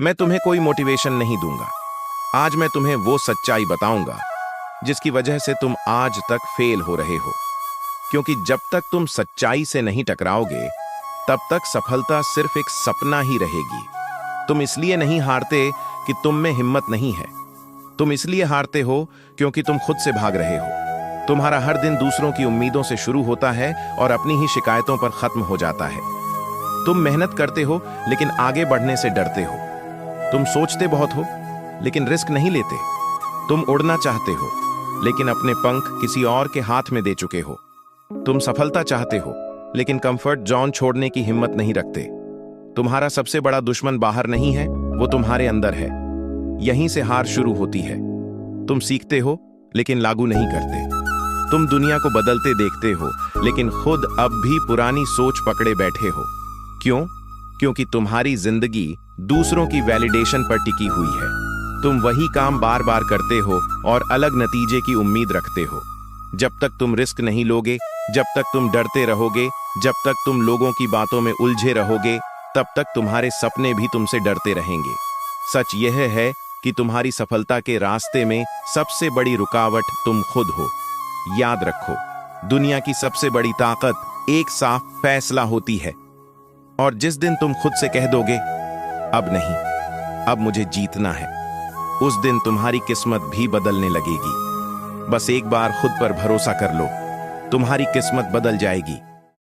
मैं तुम्हें कोई मोटिवेशन नहीं दूंगा। आज मैं तुम्हें वो सच्चाई बताऊंगा जिसकी वजह से तुम आज तक फेल हो रहे हो। क्योंकि जब तक तुम सच्चाई से नहीं टकराओगे, तब तक सफलता सिर्फ एक सपना ही रहेगी। तुम इसलिए नहीं हारते कि तुम में हिम्मत नहीं है। तुम इसलिए हारते हो क्योंकि तुम खुद से भाग रहे हो। तुम्हारा हर दिन दूसरों की उम्मीदों से शुरू होता है और अपनी ही शिकायतों पर खत्म हो जाता है। तुम मेहनत करते हो लेकिन आगे बढ़ने से डरते हो। तुम सोचते बहुत हो लेकिन रिस्क नहीं लेते। तुम उड़ना चाहते हो लेकिन अपने पंख किसी और के हाथ में दे चुके हो। तुम सफलता चाहते हो लेकिन कंफर्ट जोन छोड़ने की हिम्मत नहीं रखते। तुम्हारा सबसे बड़ा दुश्मन बाहर नहीं है, वो तुम्हारे अंदर है। यहीं से हार शुरू होती है। तुम सीखते हो लेकिन लागू नहीं करते। तुम दुनिया को बदलते देखते हो लेकिन खुद अब भी पुरानी सोच पकड़े बैठे हो। क्यों? क्योंकि तुम्हारी जिंदगी दूसरों की वैलिडेशन पर टिकी हुई है। तुम वही काम बार बार करते हो और अलग नतीजे की उम्मीद रखते हो। जब तक तुम रिस्क नहीं लोगे, जब तक तुम डरते रहोगे, जब तक तुम लोगों की बातों में उलझे रहोगे, तब तक तुम्हारे सपने भी तुमसे डरते रहेंगे। सच यह है कि तुम्हारी सफलता के रास्ते में सबसे बड़ी रुकावट तुम खुद हो। याद रखो, दुनिया की सबसे बड़ी ताकत एक साफ फैसला होती है। और जिस दिन तुम खुद से कह दोगे, अब नहीं, अब मुझे जीतना है, उस दिन तुम्हारी किस्मत भी बदलने लगेगी। बस एक बार खुद पर भरोसा कर लो, तुम्हारी किस्मत बदल जाएगी।